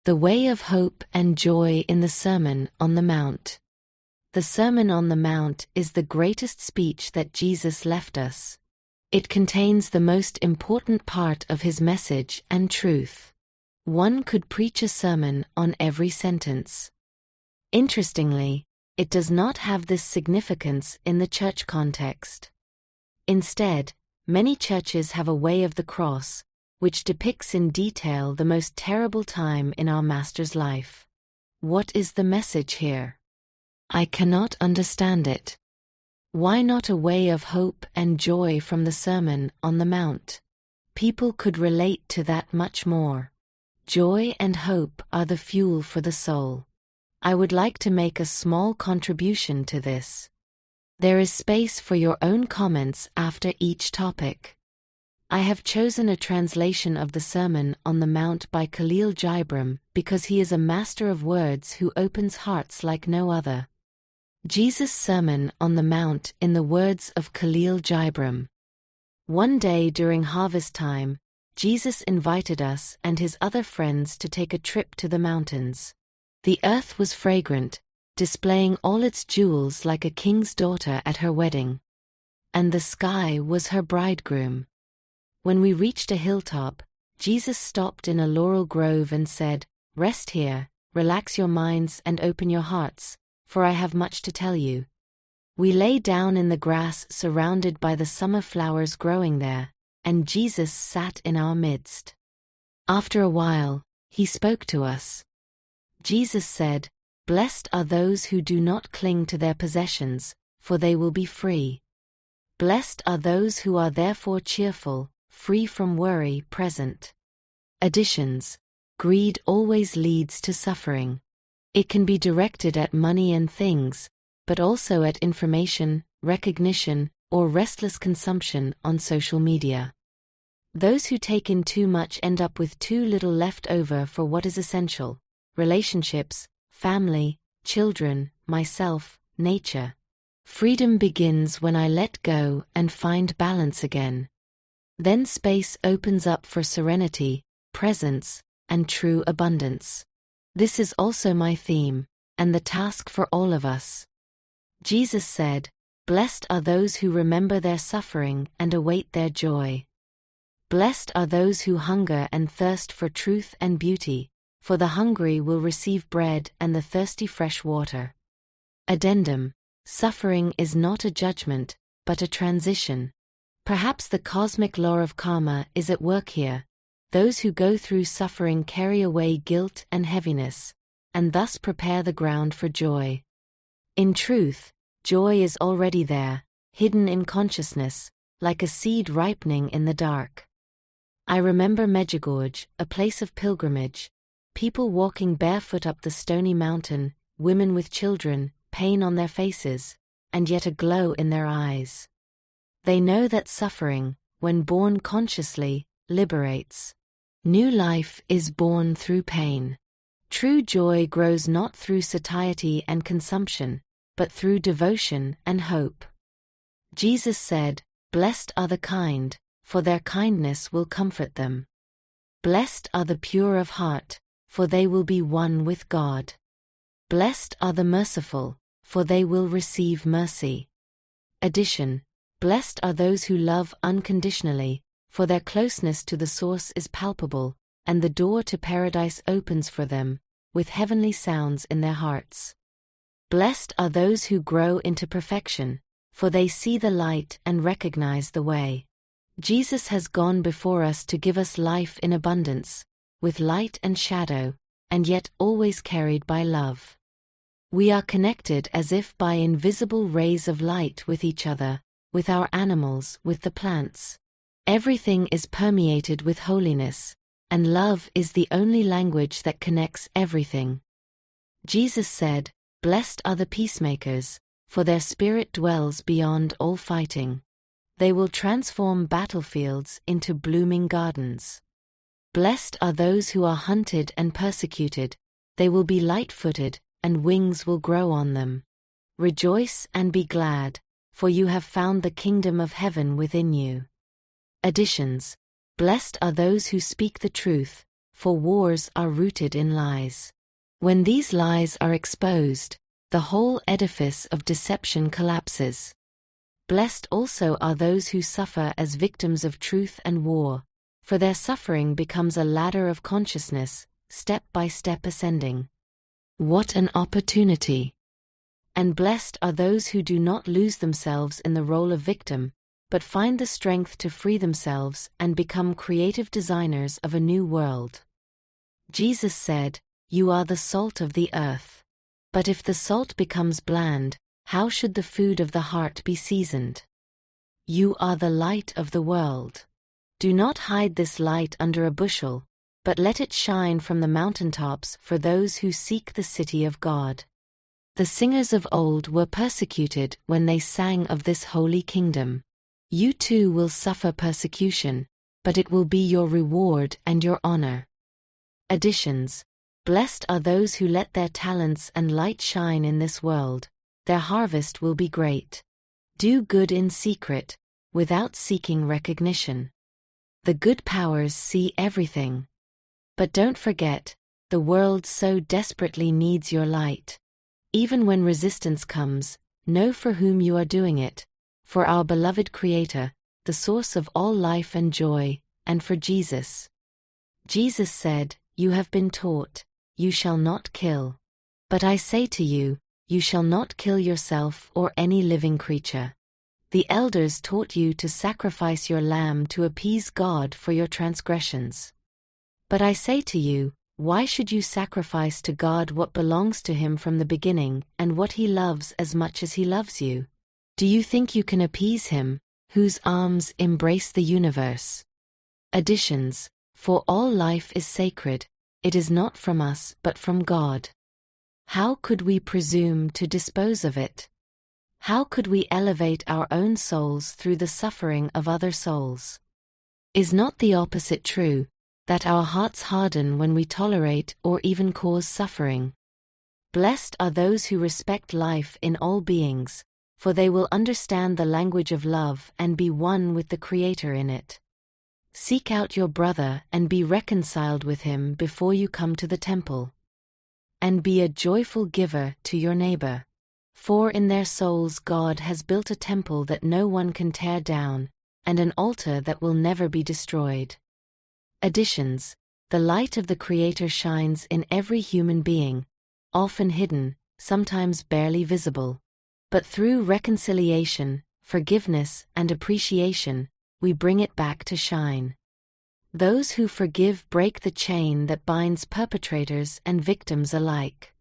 The way of hope and joy in the Sermon on the Mount. The Sermon on the Mount is the greatest speech that Jesus left us. It contains the most important part of his message and truth. One could preach a sermon on every sentence. Interestingly, it does not have this significance in the church context. Instead, many churches have a way of the cross, which depicts in detail the most terrible time in our Master's life. What is the message here? I cannot understand it. Why not a way of hope and joy from the Sermon on the Mount? People could relate to that much more. Joy and hope are the fuel for the soul. I would like to make a small contribution to this. There is space for your own comments after each topic. I have chosen a translation of the Sermon on the Mount by Khalil Gibran because he is a master of words who opens hearts like no other. Jesus' Sermon on the Mount in the words of Khalil Gibran. One day during harvest time, Jesus invited us and his other friends to take a trip to the mountains. The earth was fragrant, displaying all its jewels like a king's daughter at her wedding. And the sky was her bridegroom. When we reached a hilltop, Jesus stopped in a laurel grove and said, "Rest here, relax your minds and open your hearts, for I have much to tell you." We lay down in the grass surrounded by the summer flowers growing there, and Jesus sat in our midst. After a while, he spoke to us. Jesus said, "Blessed are those who do not cling to their possessions, for they will be free. Blessed are those who are therefore cheerful, free from worry present." Additions. Greed always leads to suffering. It can be directed at money and things, but also at information, recognition, or restless consumption on social media. Those who take in too much end up with too little left over for what is essential: relationships, family, children, myself, nature. Freedom begins when I let go and find balance again. Then space opens up for serenity, presence, and true abundance. This is also my theme, and the task for all of us. Jesus said, "Blessed are those who remember their suffering and await their joy. Blessed are those who hunger and thirst for truth and beauty, for the hungry will receive bread and the thirsty fresh water." Addendum. Suffering is not a judgment, but a transition. Perhaps the cosmic law of karma is at work here. Those who go through suffering carry away guilt and heaviness, and thus prepare the ground for joy. In truth, joy is already there, hidden in consciousness, like a seed ripening in the dark. I remember Medjugorje, a place of pilgrimage, people walking barefoot up the stony mountain, women with children, pain on their faces, and yet a glow in their eyes. They know that suffering, when borne consciously, liberates. New life is born through pain. True joy grows not through satiety and consumption, but through devotion and hope. Jesus said, "Blessed are the kind, for their kindness will comfort them. Blessed are the pure of heart, for they will be one with God. Blessed are the merciful, for they will receive mercy." Addition. Blessed are those who love unconditionally, for their closeness to the source is palpable, and the door to paradise opens for them, with heavenly sounds in their hearts. Blessed are those who grow into perfection, for they see the light and recognize the way. Jesus has gone before us to give us life in abundance, with light and shadow, and yet always carried by love. We are connected as if by invisible rays of light with each other, with our animals, with the plants. Everything is permeated with holiness, and love is the only language that connects everything. Jesus said, "Blessed are the peacemakers, for their spirit dwells beyond all fighting. They will transform battlefields into blooming gardens. Blessed are those who are hunted and persecuted, they will be light-footed, and wings will grow on them. Rejoice and be glad, for you have found the kingdom of heaven within you." Additions. Blessed are those who speak the truth, for wars are rooted in lies. When these lies are exposed, the whole edifice of deception collapses. Blessed also are those who suffer as victims of truth and war, for their suffering becomes a ladder of consciousness, step by step ascending. What an opportunity! And blessed are those who do not lose themselves in the role of victim, but find the strength to free themselves and become creative designers of a new world. Jesus said, "You are the salt of the earth. But if the salt becomes bland, how should the food of the heart be seasoned? You are the light of the world. Do not hide this light under a bushel, but let it shine from the mountaintops for those who seek the city of God." The singers of old were persecuted when they sang of this holy kingdom. You too will suffer persecution, but it will be your reward and your honor. Additions. Blessed are those who let their talents and light shine in this world. Their harvest will be great. Do good in secret, without seeking recognition. The good powers see everything. But don't forget, the world so desperately needs your light. Even when resistance comes, know for whom you are doing it, for our beloved Creator, the source of all life and joy, and for Jesus. Jesus said, "You have been taught, you shall not kill. But I say to you, you shall not kill yourself or any living creature." The elders taught you to sacrifice your lamb to appease God for your transgressions. But I say to you, why should you sacrifice to God what belongs to Him from the beginning and what He loves as much as He loves you? Do you think you can appease Him, whose arms embrace the universe? Additions. For all life is sacred, it is not from us but from God. How could we presume to dispose of it? How could we elevate our own souls through the suffering of other souls? Is not the opposite true, that our hearts harden when we tolerate or even cause suffering? Blessed are those who respect life in all beings, for they will understand the language of love and be one with the Creator in it. Seek out your brother and be reconciled with him before you come to the temple. And be a joyful giver to your neighbor. For in their souls God has built a temple that no one can tear down, and an altar that will never be destroyed. Additions. The light of the Creator shines in every human being, often hidden, sometimes barely visible. But through reconciliation, forgiveness, and appreciation, we bring it back to shine. Those who forgive break the chain that binds perpetrators and victims alike.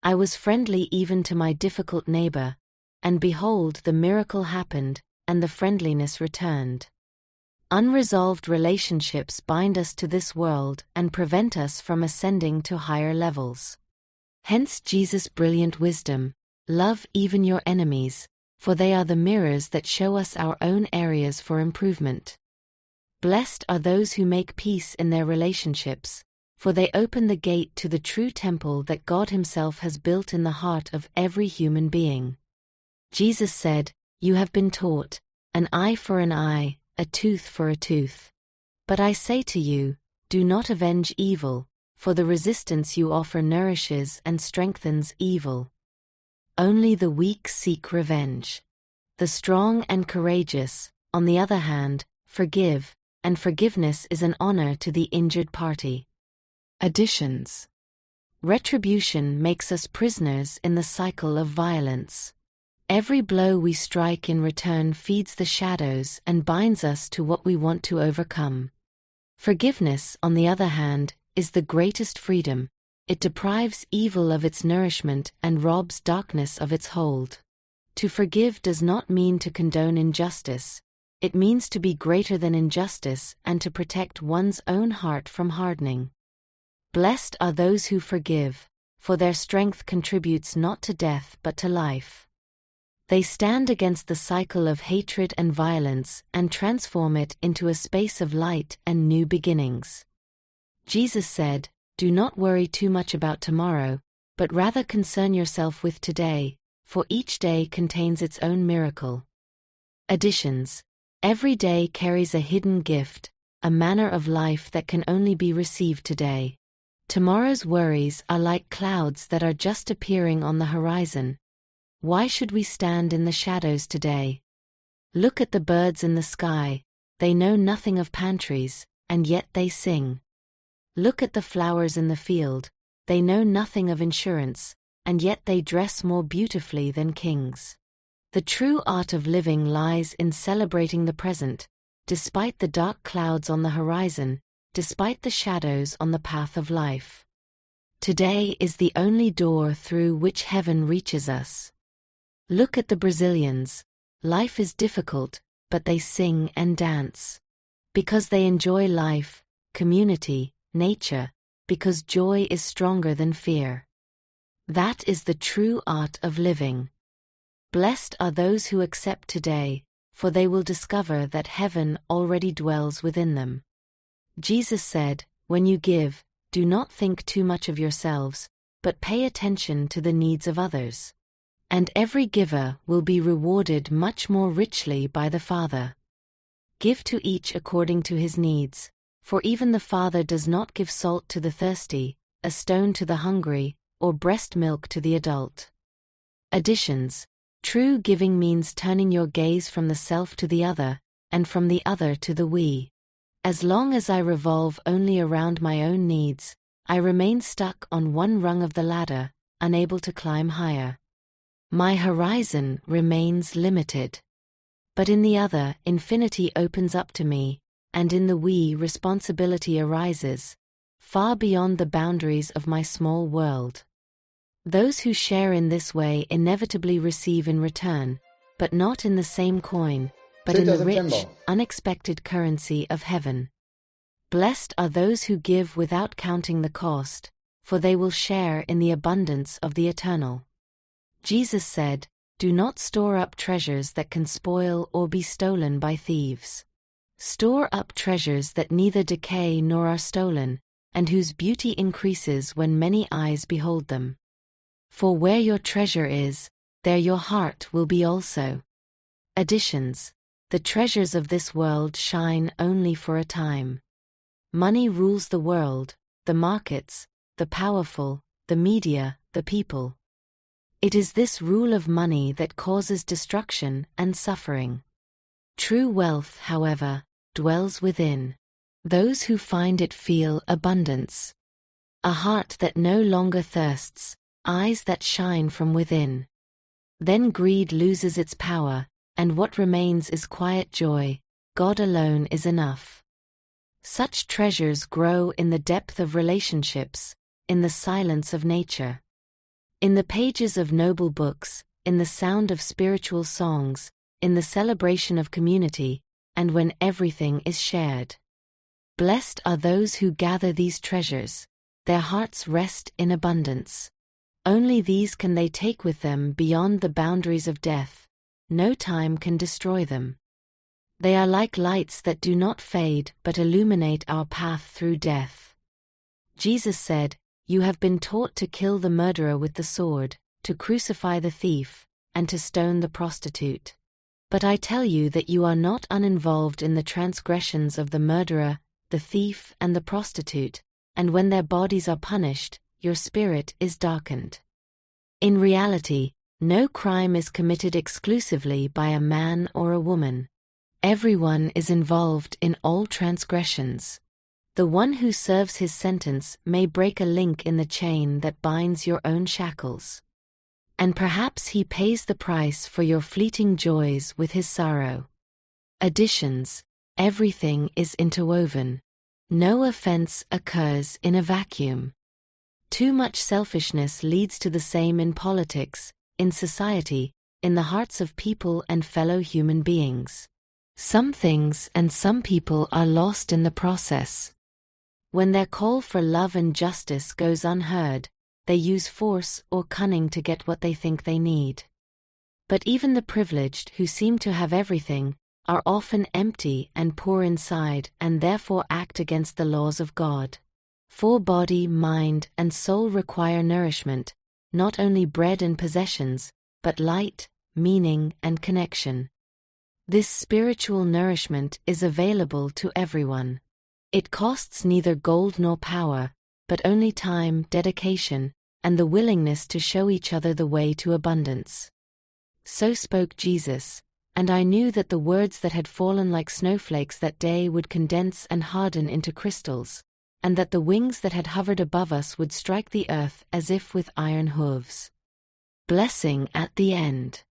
I was friendly even to my difficult neighbor, and behold, the miracle happened, and the friendliness returned. Unresolved relationships bind us to this world and prevent us from ascending to higher levels. Hence Jesus' brilliant wisdom: love even your enemies, for they are the mirrors that show us our own areas for improvement. Blessed are those who make peace in their relationships, for they open the gate to the true temple that God Himself has built in the heart of every human being. Jesus said, "You have been taught, an eye for an eye, a tooth for a tooth. But I say to you, do not avenge evil, for the resistance you offer nourishes and strengthens evil. Only the weak seek revenge. The strong and courageous, on the other hand, forgive, and forgiveness is an honor to the injured party." Additions. Retribution makes us prisoners in the cycle of violence. Every blow we strike in return feeds the shadows and binds us to what we want to overcome. Forgiveness, on the other hand, is the greatest freedom. It deprives evil of its nourishment and robs darkness of its hold. To forgive does not mean to condone injustice. It means to be greater than injustice and to protect one's own heart from hardening. Blessed are those who forgive, for their strength contributes not to death but to life. They stand against the cycle of hatred and violence and transform it into a space of light and new beginnings. Jesus said, "Do not worry too much about tomorrow, but rather concern yourself with today, for each day contains its own miracle." Additions. Every day carries a hidden gift, a manner of life that can only be received today. Tomorrow's worries are like clouds that are just appearing on the horizon. Why should we stand in the shadows today? Look at the birds in the sky, they know nothing of pantries, and yet they sing. Look at the flowers in the field, they know nothing of insurance, and yet they dress more beautifully than kings. The true art of living lies in celebrating the present, despite the dark clouds on the horizon, despite the shadows on the path of life. Today is the only door through which heaven reaches us. Look at the Brazilians. Life is difficult, but they sing and dance. Because they enjoy life, community, nature, because joy is stronger than fear. That is the true art of living. Blessed are those who accept today, for they will discover that heaven already dwells within them. Jesus said, "When you give, do not think too much of yourselves, but pay attention to the needs of others. And every giver will be rewarded much more richly by the Father. Give to each according to his needs, for even the Father does not give salt to the thirsty, a stone to the hungry, or breast milk to the adult." Additions. True giving means turning your gaze from the self to the other, and from the other to the we. As long as I revolve only around my own needs, I remain stuck on one rung of the ladder, unable to climb higher. My horizon remains limited. But in the other, infinity opens up to me, and in the we, responsibility arises, far beyond the boundaries of my small world. Those who share in this way inevitably receive in return, but not in the same coin, but in the rich, unexpected currency of heaven. Blessed are those who give without counting the cost, for they will share in the abundance of the eternal. Jesus said, "Do not store up treasures that can spoil or be stolen by thieves. Store up treasures that neither decay nor are stolen, and whose beauty increases when many eyes behold them. For where your treasure is, there your heart will be also." Additions. The treasures of this world shine only for a time. Money rules the world, the markets, the powerful, the media, the people. It is this rule of money that causes destruction and suffering. True wealth, however, dwells within. Those who find it feel abundance. A heart that no longer thirsts, eyes that shine from within. Then greed loses its power, and what remains is quiet joy. God alone is enough. Such treasures grow in the depth of relationships, in the silence of nature. In the pages of noble books, in the sound of spiritual songs, in the celebration of community, and when everything is shared. Blessed are those who gather these treasures, their hearts rest in abundance. Only these can they take with them beyond the boundaries of death. No time can destroy them. They are like lights that do not fade but illuminate our path through death. Jesus said, "You have been taught to kill the murderer with the sword, to crucify the thief, and to stone the prostitute. But I tell you that you are not uninvolved in the transgressions of the murderer, the thief, and the prostitute, and when their bodies are punished, your spirit is darkened." In reality, no crime is committed exclusively by a man or a woman. Everyone is involved in all transgressions. The one who serves his sentence may break a link in the chain that binds your own shackles. And perhaps he pays the price for your fleeting joys with his sorrow. Additions. Everything is interwoven. No offense occurs in a vacuum. Too much selfishness leads to the same in politics, in society, in the hearts of people and fellow human beings. Some things and some people are lost in the process. When their call for love and justice goes unheard, they use force or cunning to get what they think they need. But even the privileged who seem to have everything, are often empty and poor inside and therefore act against the laws of God. For body, mind, and soul require nourishment, not only bread and possessions, but light, meaning, and connection. This spiritual nourishment is available to everyone. It costs neither gold nor power, but only time, dedication, and the willingness to show each other the way to abundance. So spoke Jesus, and I knew that the words that had fallen like snowflakes that day would condense and harden into crystals, and that the wings that had hovered above us would strike the earth as if with iron hooves. Blessing at the end.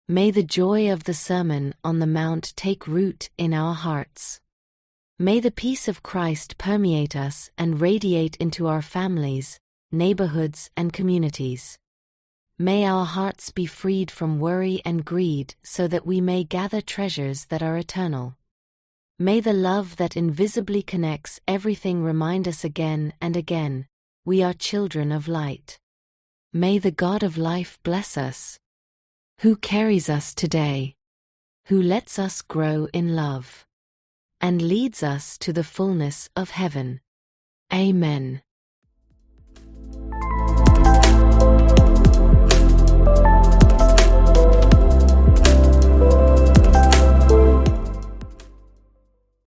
May the joy of the Sermon on the Mount take root in our hearts. May the peace of Christ permeate us and radiate into our families, neighborhoods, and communities. May our hearts be freed from worry and greed so that we may gather treasures that are eternal. May the love that invisibly connects everything remind us again and again, we are children of light. May the God of life bless us, who carries us today, who lets us grow in love, and leads us to the fullness of heaven. Amen.